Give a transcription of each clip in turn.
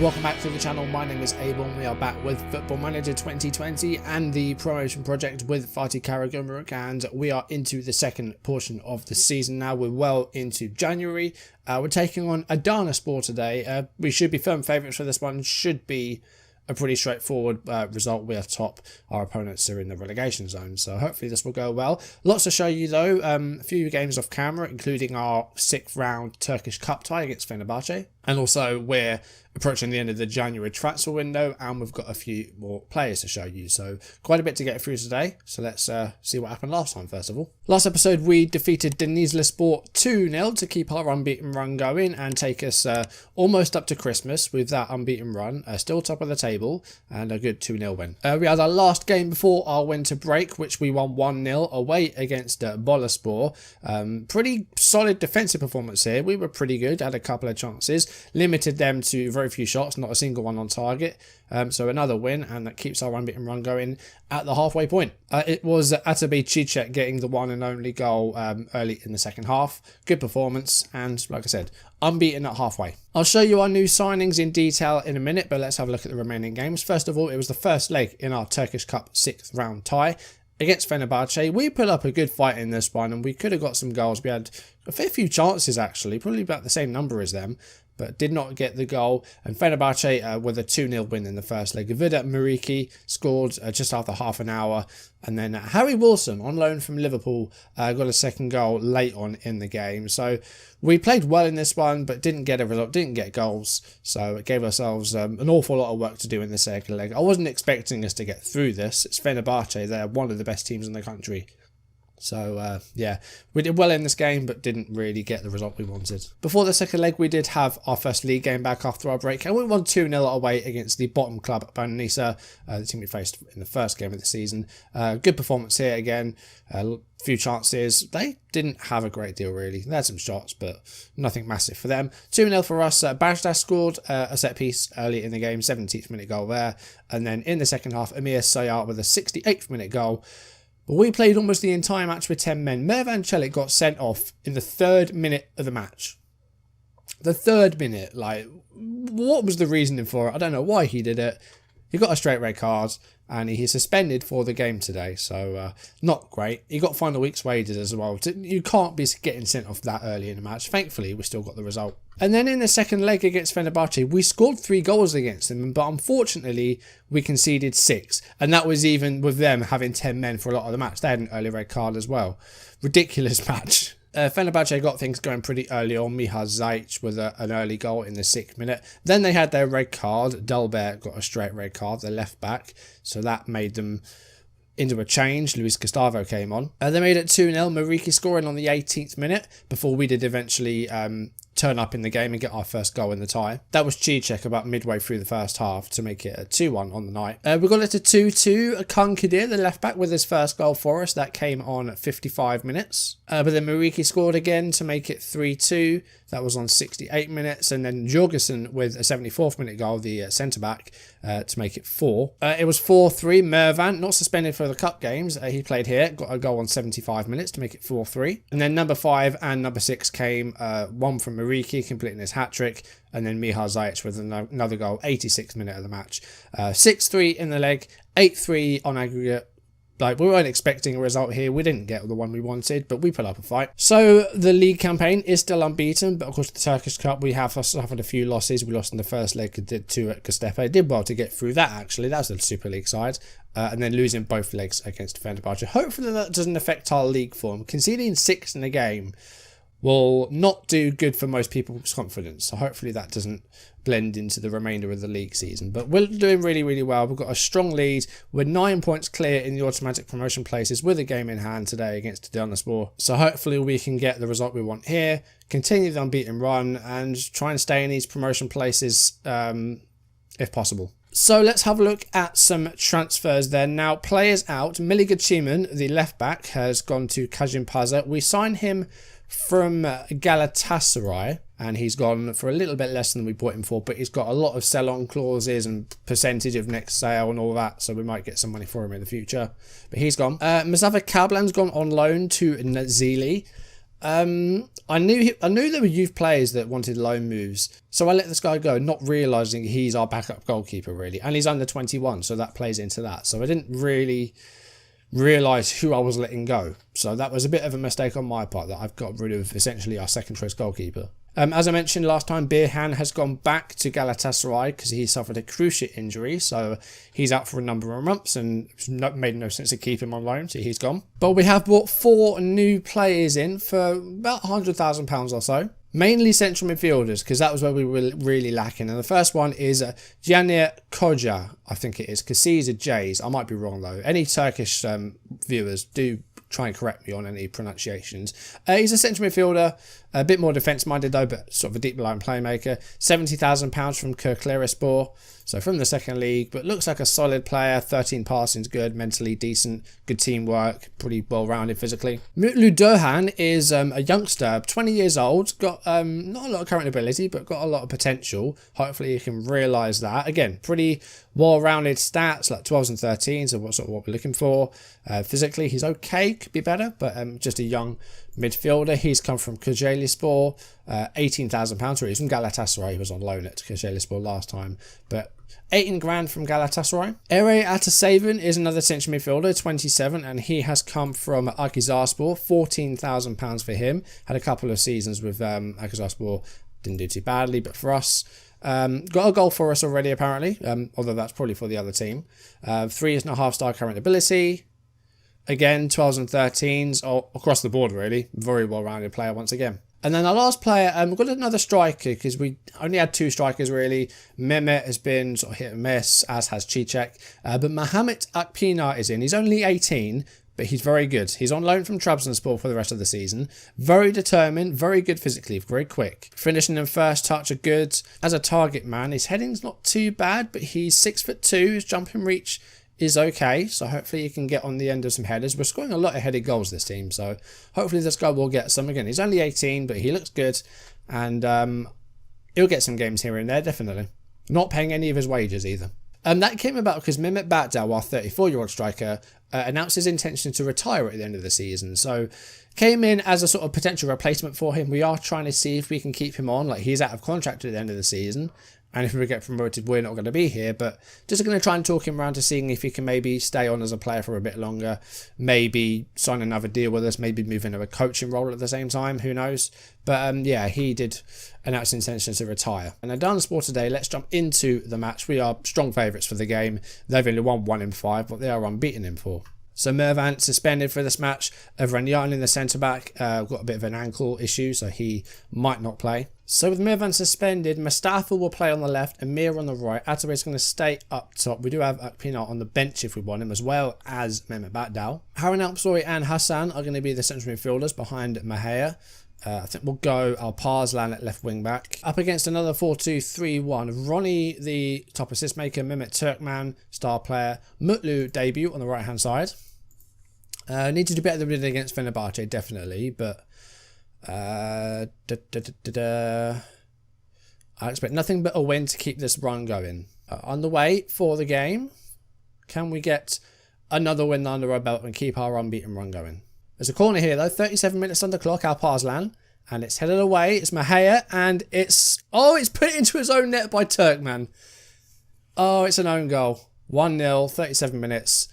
Welcome back to the channel. My name is a-bombfm. We are back with Football Manager 2020 and the promotion project with Fatih Karagümrük, and we are into the second portion of the season now. We're well into January. We're taking on Adanaspor today. We should be firm favourites for this one. Should be a pretty straightforward result. We are top. Our opponents are in the relegation zone, so hopefully this will go well. Lots to show you though. A few games off camera, including our 6th round Turkish Cup tie against Fenerbahce. And also we're approaching the end of the January transfer window, and we've got a few more players to show you. So quite a bit to get through today. So let's see what happened last time first of all. Last episode we defeated Denizlispor 2-0 to keep our unbeaten run going and take us almost up to Christmas with that unbeaten run. Still top of the table and a good 2-0 win. We had our last game before our winter break, which we won 1-0 away against Boluspor. Pretty solid defensive performance here. We were pretty good, had a couple of chances. Limited them to very few shots, not a single one on target. So another win, and that keeps our unbeaten run going at the halfway point. It was Atabi Cicek getting the one and only goal early in the second half. Good performance, and like I said, unbeaten at halfway. I'll show you our new signings in detail in a minute, but let's have a look at the remaining games. First of all, it was the first leg in our Turkish Cup 6th round tie against Fenerbahce. We put up a good fight in this one, and we could have got some goals. We had a fair few chances actually, probably about the same number as them, but did not get the goal. And Fenerbahce with a 2-0 win in the first leg. Vida Muriqi scored just after half an hour. And then Harry Wilson, on loan from Liverpool, got a second goal late on in the game. So we played well in this one, but didn't get a result, didn't get goals. So it gave ourselves an awful lot of work to do in the second leg. I wasn't expecting us to get through this. It's Fenerbahce. They're one of the best teams in the country. So, yeah, we did well in this game, but didn't really get the result we wanted. Before the second leg, we did have our first league game back after our break, and we won 2-0 away against the bottom club, Banisa, the team we faced in the first game of the season. Good performance here again, a few chances. They didn't have a great deal, really. They had some shots, but nothing massive for them. 2-0 for us. Bajdas scored a set piece early in the game, 17th minute goal there. And then in the second half, Emir Sayar with a 68th minute goal. But we played almost the entire match with 10 men. Mervan Çelik got sent off in the 3rd minute of the match. The 3rd minute, like, what was the reasoning for it? I don't know why he did it. He got a straight red card, and he's suspended for the game today, so not great. He got fined a week's wages as well. You can't be getting sent off that early in the match. Thankfully, we still got the result. And then in the second leg against Fenerbahce, we scored 3 goals against them, but unfortunately, we conceded 6. And that was even with them having 10 men for a lot of the match. They had an early red card as well. Ridiculous match. Fenerbahce got things going pretty early on. Miha Zajc with an early goal in the 6th minute. Then they had their red card. Delbert got a straight red card, the left back. So that made them into a change. Luis Gustavo came on. They made it 2-0. Muriqi scoring on the 18th minute before we did eventually turn up in the game and get our first goal in the tie. That was Cicek about midway through the first half to make it a 2-1 on the night. We got it to 2-2. Akan Kadir, the left back, with his first goal for us. That came on at 55 minutes. But then Muriqi scored again to make it 3-2. That was on 68 minutes. And then Jorgensen with a 74th minute goal, the centre-back, to make it 4. It was 4-3. Mervan, not suspended for the cup games. He played here, got a goal on 75 minutes to make it 4-3. And then number 5 and number 6 came, one from Muriqi completing his hat-trick, and then Miha Zajc with another goal, 86th minute of the match. 6-3 in the leg, 8-3 on aggregate. Like, we weren't expecting a result here. We didn't get the one we wanted, but we put up a fight. So the league campaign is still unbeaten, but of course the Turkish Cup, we have suffered a few losses. We lost in the first leg, did 2 at Göztepe. Did well to get through that, actually. That was the Super League side. And then losing both legs against Fenerbahce. Hopefully that doesn't affect our league form. Conceding 6 in a game will not do good for most people's confidence. So hopefully that doesn't blend into the remainder of the league season. But we're doing really, really well. We've got a strong lead. We're 9 points clear in the automatic promotion places with a game in hand today against Adanaspor. So hopefully we can get the result we want here, continue the unbeaten run, and try and stay in these promotion places if possible. So let's have a look at some transfers there. Now, players out. Melih Göçmen, the left back, has gone to Kazimpaşa. We signed him from Galatasaray, and he's gone for a little bit less than we bought him for, but he's got a lot of sell-on clauses and percentage of next sale and all that, so we might get some money for him in the future. But he's gone. Mustafa Kablan's gone on loan to Nazili. I knew there were youth players that wanted loan moves, so I let this guy go, not realising he's our backup goalkeeper really, and he's under 21, so that plays into that. So I didn't really realise who I was letting go, so that was a bit of a mistake on my part, that I've got rid of essentially our second choice goalkeeper. As I mentioned last time, Birhan has gone back to Galatasaray because he suffered a cruciate injury, so he's out for a number of months and it's made no sense to keep him on loan, so he's gone. But we have brought 4 new players in for about £100,000 or so. Mainly central midfielders, because that was where we were really lacking. And the first one is Caner Koca, I think it is, because C's are J's. I might be wrong though. Any Turkish viewers do try and correct me on any pronunciations. He's a central midfielder, a bit more defence-minded though, but sort of a deep-line playmaker. £70,000 from Kırklarelispor, so from the second league, but looks like a solid player. 13 passings, good, mentally decent, good teamwork, pretty well-rounded physically. MacLeod is a youngster, 20 years old, got not a lot of current ability, but got a lot of potential. Hopefully you can realise that. Again, pretty well-rounded stats, like 12s and 13s, are what we're looking for. Physically, he's okay, could be better, but just a young midfielder. He's come from Kırklarelispor, £18,000, or he's from Galatasaray. He was on loan at Kırklarelispor last time, but 18 grand from Galatasaray. Ere Ataseven is another central midfielder, 27, and he has come from Akhisarspor, £14,000 for him. Had a couple of seasons with Akhisarspor, didn't do too badly, but for us, got a goal for us already apparently, although that's probably for the other team. 3.5 star current ability. Again, 12s and 13s, all across the board really. Very well-rounded player once again. And then our last player, we've got another striker, because we only had 2 strikers really. Mehmet has been sort of hit and miss, as has Cicek. But Mohamed Akpinar is in. He's only 18, but he's very good. He's on loan from Trabzonspor for the rest of the season. Very determined, very good physically, very quick. Finishing and first touch are good. As a target man, his heading's not too bad, but he's 6'2". His jumping reach is okay, so hopefully you can get on the end of some headers. We're scoring a lot of headed goals this team, so hopefully this guy will get some. Again, he's only 18, but he looks good, and he'll get some games here and there, definitely. Not paying any of his wages either. That came about because Mehmet Batdal, our 34-year-old striker, announced his intention to retire at the end of the season, so came in as a sort of potential replacement for him. We are trying to see if we can keep him on, like he's out of contract at the end of the season. And if we get promoted, we're not going to be here. But just going to try and talk him around to seeing if he can maybe stay on as a player for a bit longer. Maybe sign another deal with us. Maybe move into a coaching role at the same time. Who knows? But yeah, he did announce his intention to retire. And Adanaspor today, let's jump into the match. We are strong favourites for the game. They've only won 1 in 5, but they are unbeaten in 4. So Mervan suspended for this match. Evrenyan in the centre-back got a bit of an ankle issue, so he might not play. So with Mervan suspended, Mustafa will play on the left, Amir on the right. Atabey is going to stay up top. We do have Akpinar on the bench if we want him, as well as Mehmet Batdal. Harun Alpsoy and Hassan are going to be the central midfielders behind Mahia. I think we'll go Alparslan at left wing back. Up against another 4-2-3-1. Ronnie, the top assist maker. Mehmet Turkman, star player. Mutlu debut on the right hand side. Need to do better than we did against Fenerbahce, definitely. But I expect nothing but a win to keep this run going. On the way for the game, can we get another win under our belt and keep our unbeaten run going? There's a corner here though, 37 minutes on the clock, Alparslan, and it's headed away. It's Mahia, and it's put into his own net by Turkman. Oh, it's an own goal. 1-0, 37 minutes.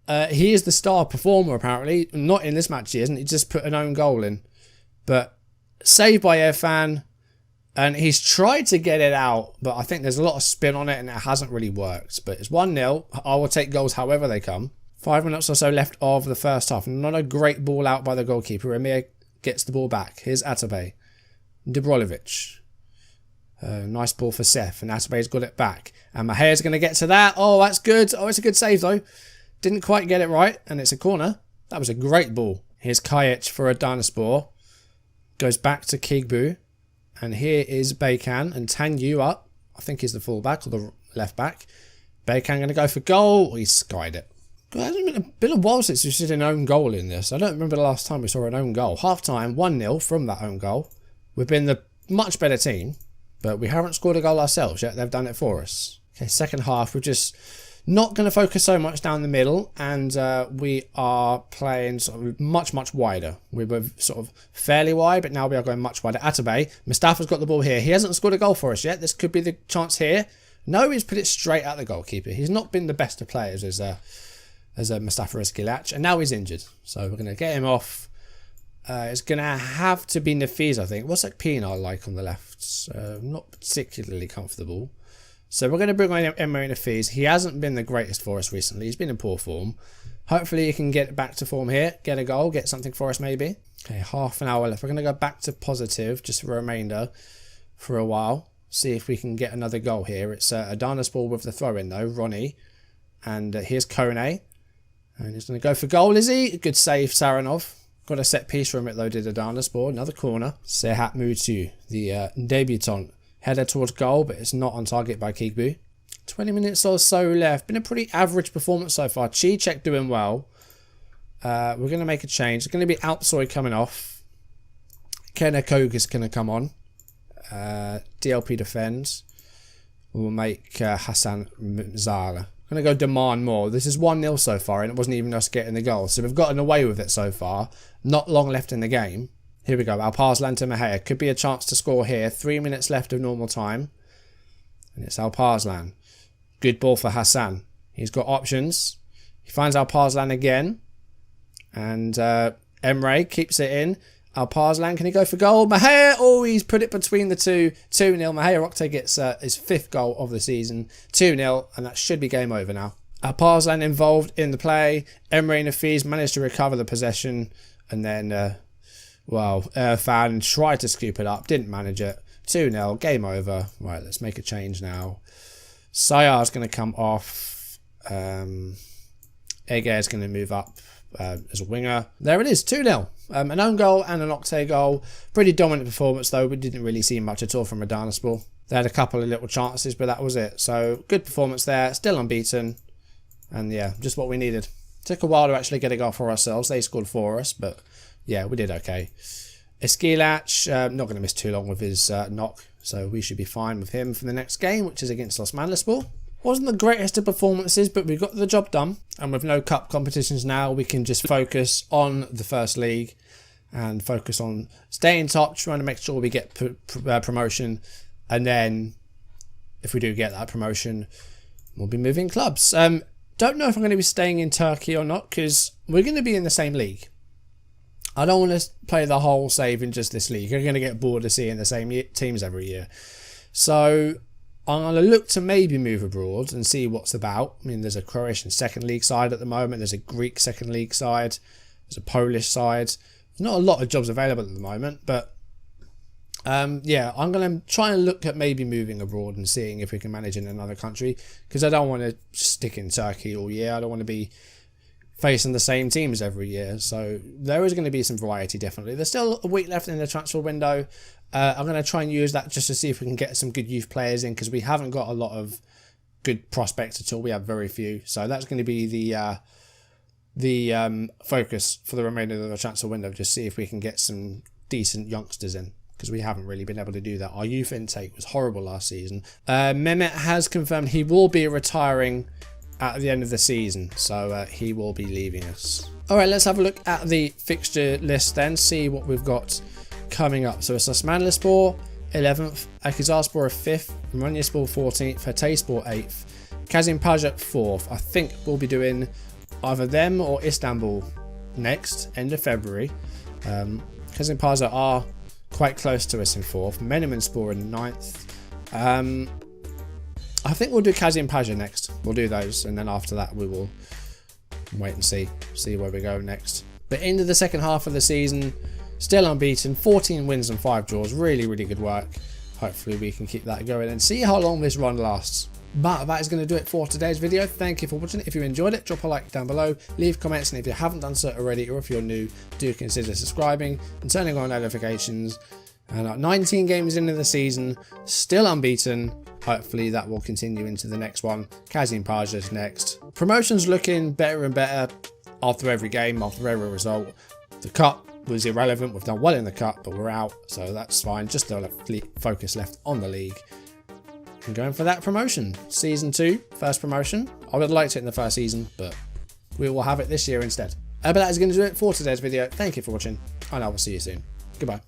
He is the star performer apparently. Not in this match he isn't, he just put an own goal in. But saved by Irfan, and he's tried to get it out, but I think there's a lot of spin on it and it hasn't really worked. But it's 1-0. I will take goals however they come. 5 minutes or so left of the first half. Not a great ball out by the goalkeeper. Amir gets the ball back. Here's Atabey. Dubrovic. Nice ball for Seth. And Atabey's got it back. And Mahia's going to get to that. Oh, that's good. Oh, it's a good save though. Didn't quite get it right. And it's a corner. That was a great ball. Here's Kajic for Adanaspor. Goes back to Kigbu. And here is Baykan. And Tanyu up. I think he's the fullback or the left back. Baykan going to go for goal. He skied it. It hasn't been a while since we've seen an own goal in this. I don't remember the last time we saw an own goal. Half time, 1-0 from that own goal. We've been the much better team, but we haven't scored a goal ourselves yet. They've done it for us. Okay, second half, we've just Not going to focus so much down the middle, and we are playing sort of much wider. We were sort of fairly wide, but now we are going much wider. Atabe, Mustafa's got the ball here. He hasn't scored a goal for us yet. This could be the chance here. No, he's put it straight at the goalkeeper. He's not been the best of players as Mustafa Eskilach, and now he's injured. So we're going to get him off. It's going to have to be Nafiz, I think. What's that Pienaar like on the left? Not particularly comfortable. So we're going to bring on Emre Nafiz. He hasn't been the greatest for us recently. He's been in poor form. Hopefully he can get back to form here. Get a goal. Get something for us maybe. Okay, half an hour left. We're going to go back to positive just for a remainder for a while. See if we can get another goal here. It's Adanaspor with the throw-in though. Ronnie. And here's Kone. And he's going to go for goal, is he? Good save, Saranov. Got a set piece from it though, did Adanaspor. Another corner. Serhat Mutu, the debutant. Header towards goal, but it's not on target by Kigbu. 20 minutes or so left. Been a pretty average performance so far. Cicek doing well. We're going to make a change. It's going to be Alpsoy coming off. Kenakog is going to come on. DLP defends. We'll make Hassan Zala. Going to go demand more. This is 1-0 so far, and it wasn't even us getting the goal. So we've gotten away with it so far. Not long left in the game. Here we go. Alparslan to Mahia. Could be a chance to score here. 3 minutes left of normal time. And it's Alparslan. Good ball for Hassan. He's got options. He finds Alparslan again. And Emre keeps it in. Alparslan, can he go for goal? Mahia, oh, he's put it between the two. 2-0. Mahia Okte gets his 5th goal of the season. 2-0, and that should be game over now. Alparslan involved in the play. Emre Nafiz managed to recover the possession. And then... Fan tried to scoop it up, didn't manage it. 2-0, game over. Right, let's make a change now. Sayar's going to come off. Ege is going to move up as a winger. There it is, 2-0. An own goal and an Octay goal. Pretty dominant performance though. We didn't really see much at all from Adanaspor. They had a couple of little chances, but that was it. So good performance there. Still unbeaten. And yeah, just what we needed. Took a while to actually get a goal for ourselves. They scored for us, but... yeah, we did okay. Eskilach, not going to miss too long with his knock, so we should be fine with him for the next game, which is against Osmanlispor. Wasn't the greatest of performances, but we got the job done. And with no cup competitions now, we can just focus on the first league and focus on staying top, trying to make sure we get promotion. And then, if we do get that promotion, we'll be moving clubs. Don't know if I'm going to be staying in Turkey or not, because we're going to be in the same league. I don't want to play the whole save in just this league. You're going to get bored of seeing the same teams every year. So I'm going to look to maybe move abroad and see what's about. I mean, there's a Croatian second league side at the moment. There's a Greek second league side. There's a Polish side. There's not a lot of jobs available at the moment. But yeah, I'm going to try and look at maybe moving abroad and seeing if we can manage in another country. Because I don't want to stick in Turkey all year. I don't want to be facing the same teams every year, so there is going to be some variety definitely. There's still a week left in the transfer window. I'm going to try and use that just to see if we can get some good youth players in, because we haven't got a lot of good prospects at all. We have very few, so that's going to be the focus for the remainder of the transfer window. Just see if we can get some decent youngsters in, because we haven't really been able to do that. Our youth intake was horrible last season. Mehmet has confirmed he will be retiring at the end of the season, so he will be leaving us. Alright, let's have a look at the fixture list then, see what we've got coming up. So it's Osmanlispor 11th, Akhisarspor 5th, Manyaspor 14th, Hatayspor 8th, Kazımpaşa 4th. I think we'll be doing either them or Istanbul next, end of February. Kazımpaşa are quite close to us in 4th, Menemenspor in 9th. I think we'll do Kazımpaşa next. We'll do those, and then after that we will wait and see where we go next. But into the second half of the season, still unbeaten, 14 wins and 5 draws. Really, really good work. Hopefully we can keep that going and see how long this run lasts. But that is going to do it for today's video. Thank you for watching it. If you enjoyed it, drop a like down below, leave comments, and if you haven't done so already, or if you're new, do consider subscribing and turning on notifications. And 19 games into the season, still unbeaten. Hopefully that will continue into the next one. Kazımpaşa's next. Promotion's looking better and better after every game, after every result. The cup was irrelevant. We've done well in the cup, but we're out, so that's fine. Just a focus left on the league. and going for that promotion. Season 2, first promotion. I would have liked it in the first season, but we will have it this year instead. But that is going to do it for today's video. Thank you for watching, and I will see you soon. Goodbye.